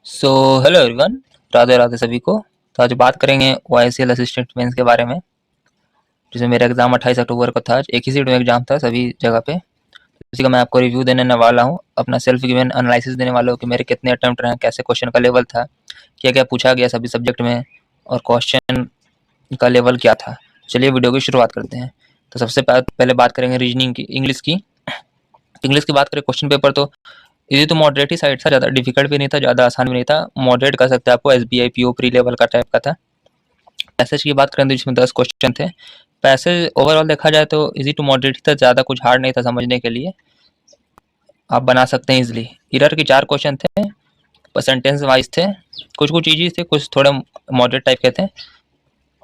So hello everyone, Radhe Radhe सभी को। तो आज बात करेंगे OICL असिस्टेंट मेंस के बारे में, जिसमें मेरा एग्ज़ाम 28 अक्टूबर को था। एक ही सीट में एग्ज़ाम था सभी जगह पे। इसी का मैं आपको रिव्यू देने वाला हूँ, अपना सेल्फ गिवन एनालिसिस देने वाला हूँ कि मेरे कितने अटेम्प्ट रहे, कैसे क्वेश्चन का लेवल था, क्या क्या पूछा गया सभी सब्जेक्ट में, और क्वेश्चन का लेवल क्या था। चलिए वीडियो की शुरुआत करते हैं। तो सबसे पहले बात करेंगे रीजनिंग की, इंग्लिश की। इंग्लिश की बात करें, क्वेश्चन पेपर तो इजी तो मॉडरेट ही साइड था, ज़्यादा डिफिकल्ट भी नहीं था, ज़्यादा आसान भी नहीं था, मॉडरेट कर सकते हैं आपको। SBI PO प्री लेवल का टाइप का था। पैसेज की बात करें तो इसमें 10 क्वेश्चन थे। पैसेज ओवरऑल देखा जाए तो इजी टू मॉडरेट ही था, ज़्यादा कुछ हार्ड नहीं था समझने के लिए, आप बना सकते हैं इजिली। इरर के 4 क्वेश्चन थे, सेंटेंस वाइज थे, कुछ कुछ ईजी थे, कुछ थोड़े मॉडरेट टाइप के थे।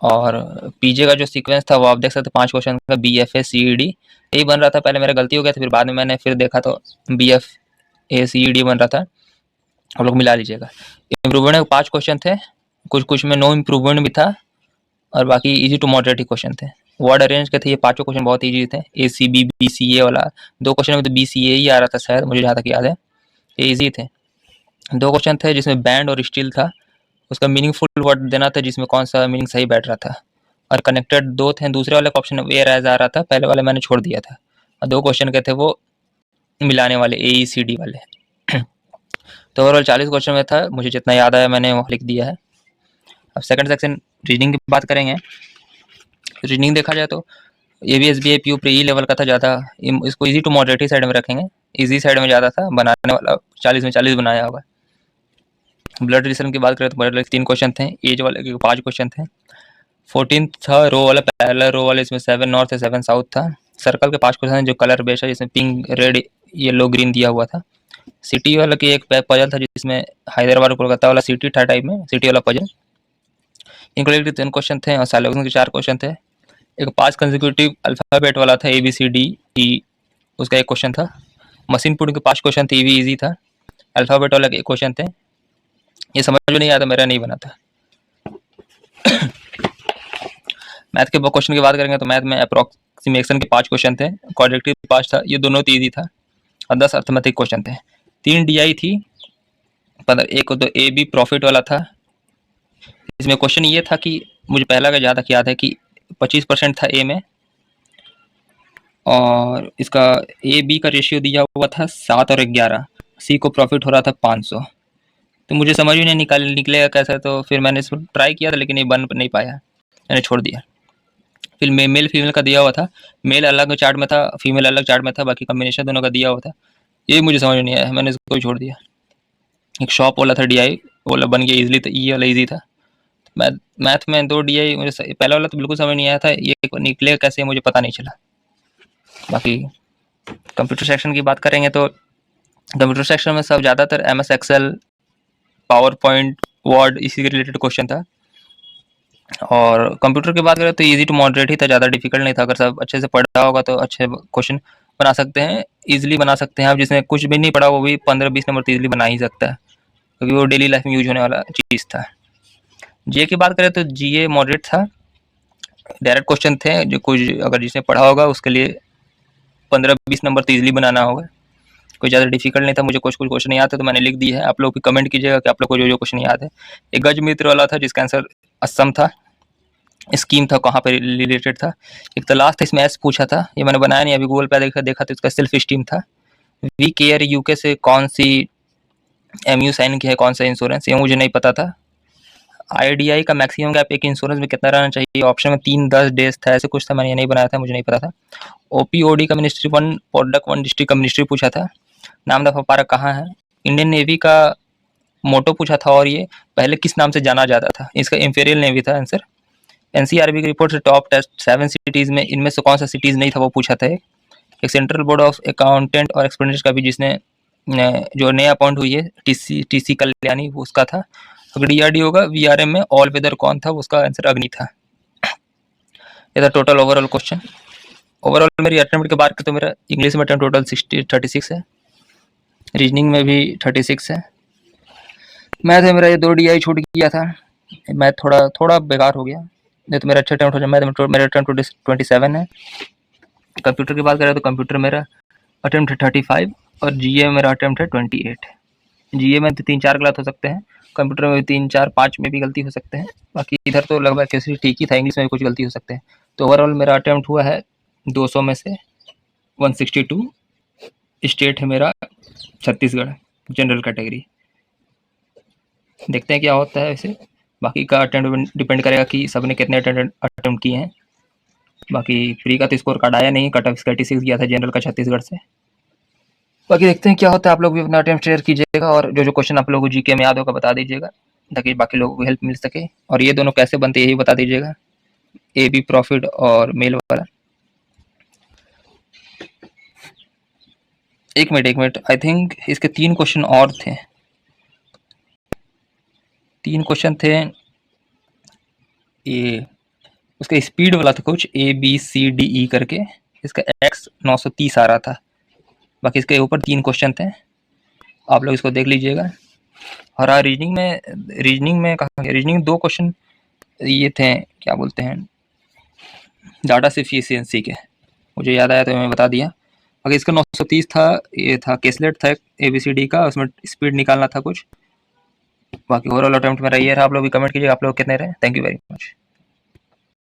और पीजे का जो सीक्वेंस था वो आप देख सकते हैं, 5 क्वेश्चन का BFA CED यही बन रहा था। पहले मेरा गलती हो गया था, फिर बाद में मैंने फिर देखा तो BFA CED बन रहा था। आप लोग मिला लीजिएगा। इम्प्रूवमेंट में 5 क्वेश्चन थे, कुछ कुछ में नो इम्प्रूवमेंट भी था, और बाकी इजी टू मॉडरेट ही क्वेश्चन थे। वर्ड अरेंज के थे, ये पांचों क्वेश्चन बहुत इजी थे। ACB BCA वाला 2 क्वेश्चन में तो BCA ही आ रहा था शायद, मुझे जहाँ तक याद है। ये इजी थे। 2 क्वेश्चन थे जिसमें बैंड और स्टील था, उसका मीनिंगफुल वर्ड देना था जिसमें कौन सा मीनिंग सही बैठ रहा था। और कनेक्टेड 2 थे, दूसरे वाले का ऑप्शन वेयर एज आ रहा था, पहले वाले मैंने छोड़ दिया था। और 2 क्वेश्चन के थे वो मिलाने वाले, AECD वाले। तो ओवरऑल 40 क्वेश्चन में था, मुझे जितना याद आया मैंने वो लिख दिया है। अब सेकंड सेक्शन रीजनिंग की बात करेंगे। रीजनिंग देखा जाए तो ये भी SBI PO प्री लेवल का था, ज़्यादा इसको इजी टू मॉडरेट ही साइड में रखेंगे। इजी साइड में ज़्यादा था, बनाने वाला 40 में 40 बनाया होगा। ब्लड रिलेशन की बात करें तो ब्लड 3 क्वेश्चन थे, एज वाले के 5 क्वेश्चन थे। 14 था रो वाला, पहला रो वाले इसमें 7 नॉर्थ है 7 साउथ था। सर्कल के 5 क्वेश्चन जो कलर बेस्ड है, जिसमें पिंक रेड येलो ग्रीन दिया हुआ था। सिटी वाला की एक पजल था जिसमें हैदराबाद और कोलकाता वाला सिटी था टाइप में, सिटी वाला पजल। इंक्लूडिंग 3 क्वेश्चन थे और साइलोगन के 4 क्वेश्चन थे। एक 5 कंसेक्यूटिव अल्फ़ाबेट वाला था, ABCDE, उसका एक क्वेश्चन था। मशीन पुटिंग के 5 क्वेश्चन थे, ये भी इजी था। अल्फ़ाबेट वाला के एक क्वेश्चन थे, ये समझ में नहीं आया था, मेरा नहीं बना था। मैथ के क्वेश्चन की बात करेंगे तो मैथ में अप्रोक्सीमेशन के 5 क्वेश्चन थे, क्वाड्रेटिक 5 था, ये दोनों तो ईजी था। और 10 अर्थमेटिक क्वेश्चन थे। 3 DI थी, एक तो AB प्रॉफिट वाला था। इसमें क्वेश्चन ये था कि मुझे पहला का ज़्यादा याद है कि 25% था A में, और इसका AB का रेशियो दिया हुआ था 7 और 11। C को प्रॉफिट हो रहा था 500। तो मुझे समझ ही नहीं निकलेगा कैसे, तो फिर मैंने इसको ट्राई किया था लेकिन ये बन नहीं पाया, मैंने छोड़ दिया। फिर मेल फीमेल का दिया हुआ था, मेल अलग चार्ट में था, फीमेल अलग चार्ट में था, बाकी कॉम्बिनेशन दोनों का दिया हुआ था, ये मुझे समझ नहीं आया, मैंने इसको छोड़ दिया। एक शॉप वाला था DI, वो वाला बन गया इजीली, तो ये वाला ईजी था। मैथ में 2 DI, मुझे पहला वाला तो बिल्कुल समझ नहीं आया था, ये निकलेगा कैसे मुझे पता नहीं चला। बाकी कंप्यूटर सेक्शन की बात करेंगे तो कंप्यूटर सेक्शन में सब ज़्यादातर MS Excel, power point, word, इसी के रिलेटेड क्वेश्चन था। और कंप्यूटर की बात करें तो इजी टू मॉडरेट ही था, ज़्यादा डिफिकल्ट नहीं था। अगर सब अच्छे से पढ़ा होगा तो अच्छे क्वेश्चन बना सकते हैं, इजीली बना सकते हैं आप। जिसने कुछ भी नहीं पढ़ा वो भी 15-20 नंबर तो इजीली बना ही सकता है, क्योंकि वो डेली लाइफ में यूज होने वाला चीज़ था। GA की बात करें तो GA मॉडरेट था, डायरेक्ट क्वेश्चन थे, जो कुछ अगर जिसने पढ़ा होगा उसके लिए 15-20 नंबर तो इजीली बनाना होगा, कोई ज़्यादा डिफिकल्ट नहीं था। मुझे कुछ कुछ क्वेश्चन याद है तो मैंने लिख दी है, आप लोग भी कमेंट कीजिएगा कि आप लोग को जो जो क्वेश्चन याद है। एक गज मित्र वाला था जिसका आंसर असम था, स्कीम था कहाँ पर रिलेटेड था। एक तो लास्ट था, इसमें एस पूछा था, ये मैंने बनाया नहीं, अभी गूगल पे देखा तो इसका सेल्फ स्टीम था। वी केयर UK से कौन सी MU साइन की है, कौन सा इंश्योरेंस, ये मुझे नहीं पता था। IDI का मैक्सिमम गैप एक इंश्योरेंस में कितना रहना चाहिए, ऑप्शन में 3-10 डेज था, ऐसे कुछ था, मैंने ये नहीं बनाया था, मुझे नहीं पता था। OPOD का मिनिस्ट्री 1 प्रोडक्ट 1 डिस्ट्रिक्ट का मिनिस्ट्री पूछा था। नाम दफा पारा कहाँ है, इंडियन नेवी का मोटो पूछा था, और ये पहले किस नाम से जाना जाता था, इसका इंपीरियल नेवी था आंसर। NCRB की रिपोर्ट से टॉप टेस्ट 7 सिटीज़ में इनमें से कौन सा सिटीज़ नहीं था, वो पूछा था। एक सेंट्रल बोर्ड ऑफ अकाउंटेंट और एक्सपेंडिचर का भी, जिसने जो नया अपॉइंट हुई है TC कल्याणी, वो उसका था। अगर DRDO का VRM में ऑल वेदर कौन था, उसका आंसर अग्नि था। ये था टोटल ओवरऑल क्वेश्चन। ओवरऑल मेरी अटेम्प्ट की बात करें तो मेरा इंग्लिश में अटेम्प्ट टोटल 36 है, रीजनिंग में भी 36 है। मैथ में मेरा ये 2 DI छूट गया था, मैथ थोड़ा बेकार हो गया, नहीं तो मेरा अच्छा अटेम्प्ट हो जाए। मैथ में मेरा अटेम्प्ट 27 है। कंप्यूटर की बात करें तो कंप्यूटर मेरा अटेम्प्ट है 35, और GA मेरा अटेम्प्ट है 28। जीए में 3-4 गलत हो सकते हैं, कंप्यूटर में भी 3-4-5 में भी गलती हो सकते हैं, बाकी इधर तो लगभग कैसे ठीक ही था, इंग्लिश में भी कुछ गलती हो सकते हैं। तो ओवरऑल मेरा अटेम्प्ट हुआ है 200 में से 162। स्टेट है मेरा छत्तीसगढ़, जनरल कैटेगरी। देखते हैं क्या होता है वैसे, बाकी का अटेम्प्ट डिपेंड करेगा कि सबने कितने अटेम्प्ट किए हैं। बाकी फ्री का तो स्कोर कार्ड आया नहीं, कट ऑफ 86 गया था जनरल का छत्तीसगढ़ से। बाकी देखते हैं क्या होता है, आप लोग भी अपना अटेम्प्ट शेयर कीजिएगा और जो क्वेश्चन आप लोगों को जीके में याद होगा बता दीजिएगा, ताकि बाकी लोगों को हेल्प मिल सके। और ये दोनों कैसे बनते हैं यही बता दीजिएगा, ए बी प्रॉफिट और मेल वाला। एक मिनट, आई थिंक इसके 3 क्वेश्चन और थे। 3 क्वेश्चन थे, ये उसका स्पीड वाला था कुछ ABCDE करके, इसका X 930 आ रहा था। बाकी इसके ऊपर 3 क्वेश्चन थे, आप लोग इसको देख लीजिएगा। और रीजनिंग में कहा गया, रीजनिंग 2 क्वेश्चन ये थे, क्या बोलते हैं, डाटा सफिशिएंसी के, मुझे याद आया तो मैं बता दिया। अगर इसका 930 था, ये था केसलेट था ABCD का, उसमें स्पीड निकालना था कुछ। बाकी ओवरऑल अटेम्प्ट मेरा ये रहा, आप लोग भी कमेंट कीजिए आप लोग कितने रहे। Thank you very much.